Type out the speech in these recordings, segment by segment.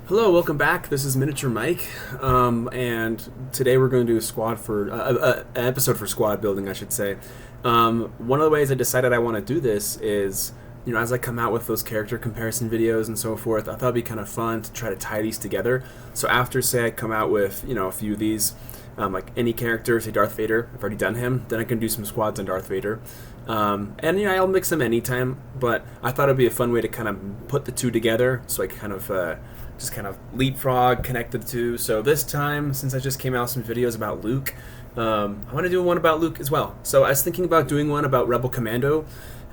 Hello, welcome back. This is Miniature Mike, and today we're going to do a squad for an episode for squad building, I should say. One of the ways I decided I want to do this is, as I come out with those character comparison videos and so forth, I thought it'd be kind of fun to try to tie these together. So after, say, I come out with a few of these, like any character, say Darth Vader, I've already done him, then I can do some squads on Darth Vader. And I'll mix them anytime, but I thought it'd be a fun way to kind of put the two together, so I can just kind of leapfrog, connect the two. So this time, since I just came out with some videos about Luke, I want to do one about Luke as well. So I was thinking about doing one about Rebel Commando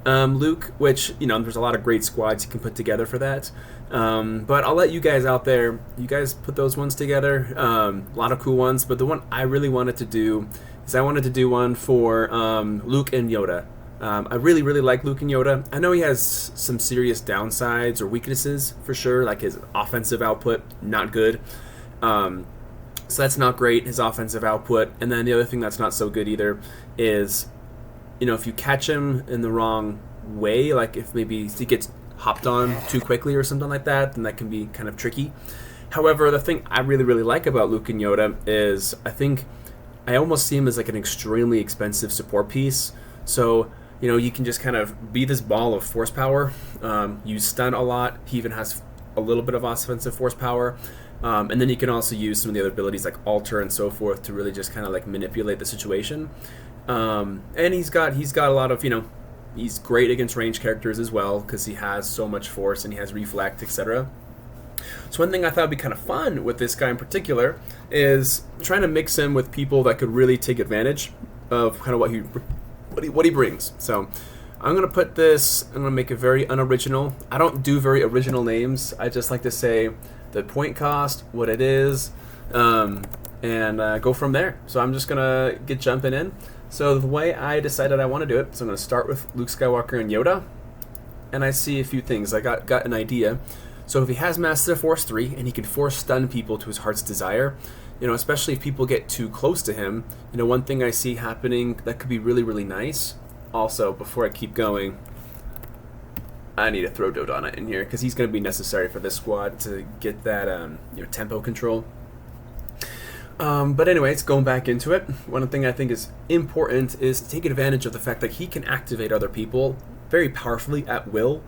Luke, which, there's a lot of great squads you can put together for that. But I'll let you guys out there, you guys put those ones together. A lot of cool ones, but the one I really wanted to do is I wanted to do one for Luke and Yoda. I really, really like Luke and Yoda. I know he has some serious downsides or weaknesses for sure, like his offensive output, not good. So that's not great, his offensive output. And then the other thing that's not so good either is, if you catch him in the wrong way, like if maybe he gets hopped on too quickly or something like that, then that can be kind of tricky. However, the thing I really, really like about Luke and Yoda is I almost see him as like an extremely expensive support piece. So, you can just kind of be this ball of force power. You stun a lot. He even has a little bit of offensive force power. And then you can also use some of the other abilities like alter and so forth to really just kind of like manipulate the situation. And he's got a lot of, he's great against ranged characters as well because he has so much force and he has reflect, etc. So one thing I thought would be kind of fun with this guy in particular is trying to mix him with people that could really take advantage of kind of what he brings. So I'm gonna make it very unoriginal. I don't do very original names. I just like to say the point cost, what it is, and go from there. So I'm just gonna get jumping in. So the way I decided I want to do it, so I'm gonna start with Luke Skywalker and Yoda, and I see a few things. I got an idea. So if he has Master Force 3 and he can force stun people to his heart's desire, especially if people get too close to him, one thing I see happening that could be really, really nice. Also, before I keep going, I need to throw Dodonna in here because he's going to be necessary for this squad to get that tempo control. But anyways, going back into it, one thing I think is important is to take advantage of the fact that he can activate other people very powerfully at will.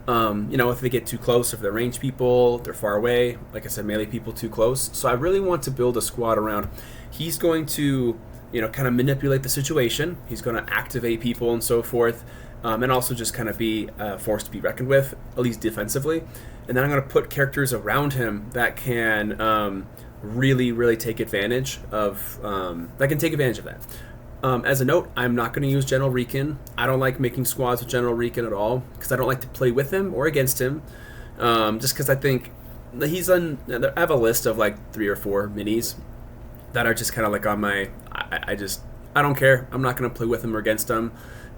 If they get too close, if they're ranged people, they're far away, like I said, melee people too close. So I really want to build a squad around. He's going to, kind of manipulate the situation. He's going to activate people and so forth, and also just kind of be a force to be reckoned with, at least defensively. And then I'm going to put characters around him that can really, really take advantage of that. As a note, I'm not going to use General Reekin. I don't like making squads with General Reekin at all because I don't like to play with him or against him. Just because I think I have a list of like 3 or 4 minis that are just kind of like on my. I don't care. I'm not going to play with them or against them.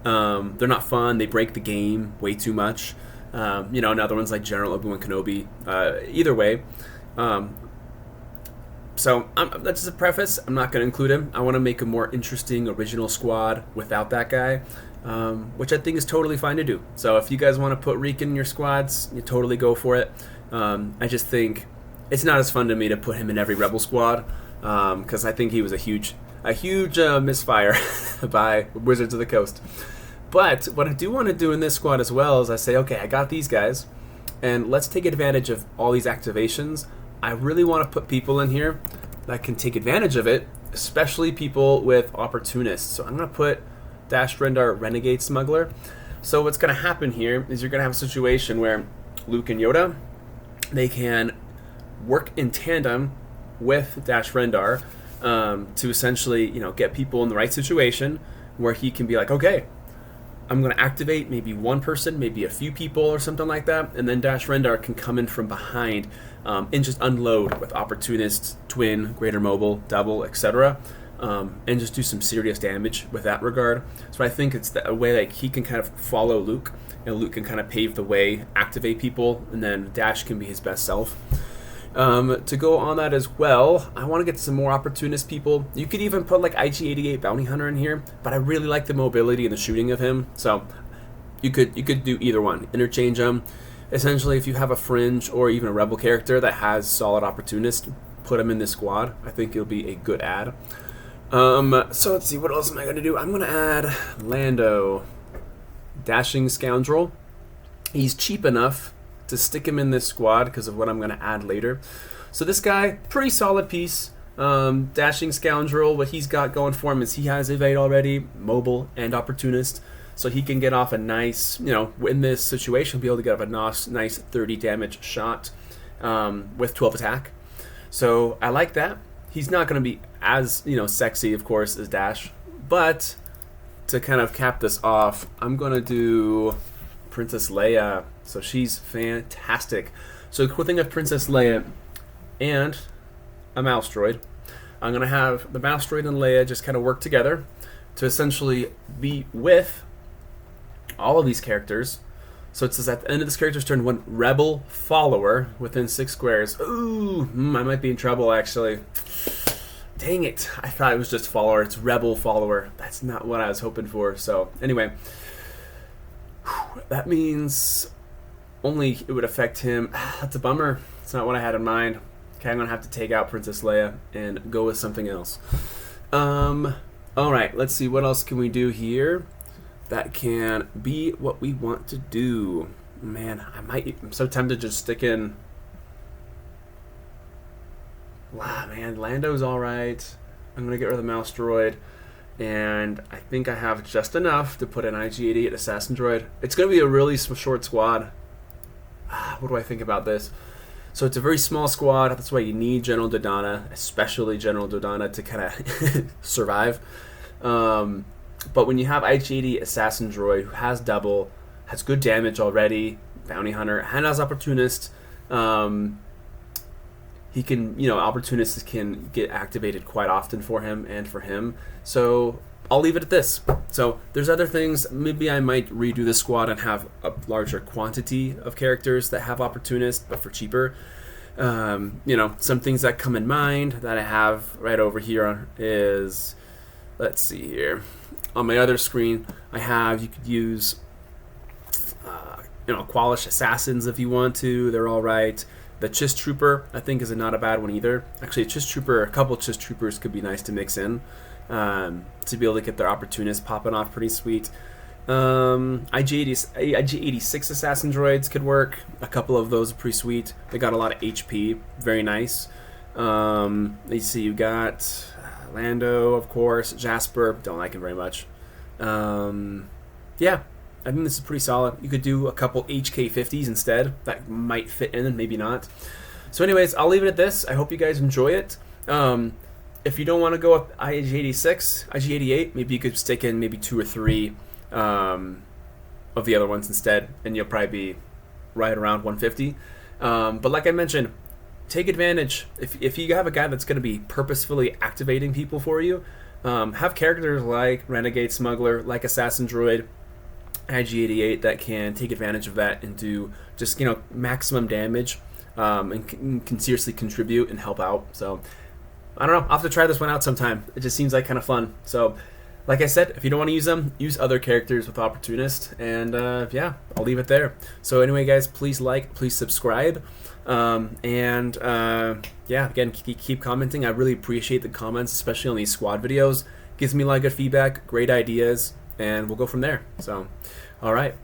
They're not fun. They break the game way too much. Another one's like General Obi-Wan Kenobi. Either way. So that's just a preface. I'm not going to include him. I want to make a more interesting, original squad without that guy, which I think is totally fine to do. So if you guys want to put Reekin in your squads, you totally go for it. I just think it's not as fun to me to put him in every Rebel squad because I think he was a huge misfire by Wizards of the Coast. But what I do want to do in this squad as well is I say, okay, I got these guys, and let's take advantage of all these activations. I really want to put people in here that can take advantage of it, especially people with opportunists. So I'm going to put Dash Rendar Renegade Smuggler. So what's going to happen here is you're going to have a situation where Luke and Yoda, they can work in tandem with Dash Rendar to essentially, get people in the right situation where he can be like, okay, I'm going to activate maybe one person, maybe a few people or something like that, and then Dash Rendar can come in from behind and just unload with Opportunists, Twin, Greater Mobile, Double, etc., and just do some serious damage with that regard. So I think it's a way like he can kind of follow Luke, and Luke can kind of pave the way, activate people, and then Dash can be his best self. To go on that as well, I want to get some more opportunist people. You could even put like IG-88 Bounty Hunter in here, but I really like the mobility and the shooting of him, so you could do either one. Interchange them. essentially, if you have a fringe or even a rebel character that has solid opportunist, put them in this squad. I think it'll be a good add. So let's see, what else am I going to do? I'm going to add Lando, dashing scoundrel. He's cheap enough to stick him in this squad because of what I'm going to add later. So this guy, pretty solid piece. Dashing scoundrel, what he's got going for him is he has evade already, mobile, and opportunist. So he can get off a nice, in this situation, be able to get off a nice 30 damage shot with 12 attack. So I like that. He's not going to be as, sexy, of course, as Dash. But to kind of cap this off, I'm going to do Princess Leia. So she's fantastic. So the cool thing of Princess Leia and a mouse droid, I'm going to have the mouse droid and Leia just kind of work together to essentially be with all of these characters. So it says at the end of this character's turn, one rebel follower within 6 squares. Ooh, I might be in trouble actually. Dang it. I thought it was just follower. It's rebel follower. That's not what I was hoping for. So anyway, that means only it would affect him. That's a bummer. It's not what I had in mind. Okay, I'm going to have to take out Princess Leia and go with something else. Alright, let's see. What else can we do here that can be what we want to do? Man, I'm so tempted to just stick in. Wow, man, Lando's alright. I'm going to get rid of the mouse droid. And I think I have just enough to put an IG-88 assassin droid. It's going to be a really short squad. What do I think about this? So it's a very small squad. That's why you need General Dodonna, especially General Dodonna, to kind of survive. But when you have IG-80 Assassin Droid, who has double, has good damage already, Bounty Hunter, and has Opportunist, he can, Opportunists can get activated quite often for him and for him. So I'll leave it at this. So there's other things. Maybe I might redo the squad and have a larger quantity of characters that have Opportunist, but for cheaper. Some things that come in mind that I have right over here is, let's see here. On my other screen, you could use, Qualish Assassins if you want to. They're all right. The Chiss Trooper, I think, is not a bad one either. Actually, a couple Chiss Troopers could be nice to mix in to be able to get their Opportunists popping off pretty sweet. IG-86 Assassin Droids could work. A couple of those are pretty sweet. They got a lot of HP. Very nice. Let's see, you got Lando, of course. Jasper, don't like him very much. Yeah, I think this is pretty solid. You could do a couple HK50s instead. That might fit in and maybe not. So anyways, I'll leave it at this. I hope you guys enjoy it. If you don't want to go with IG-86, IG-88, maybe you could stick in maybe 2 or 3 of the other ones instead, and you'll probably be right around 150. But like I mentioned, take advantage. If you have a guy that's going to be purposefully activating people for you, have characters like Renegade Smuggler, like Assassin Droid, IG-88 that can take advantage of that and do just maximum damage, and can seriously contribute and help out. So I don't know. I'll have to try this one out sometime. It just seems like kind of fun. So like I said, if you don't want to use them, use other characters with Opportunist. And yeah, I'll leave it there. So anyway, guys, please please subscribe. Yeah, again, keep commenting. I really appreciate the comments, especially on these squad videos. Gives me a lot of good feedback, great ideas, and we'll go from there. So, all right.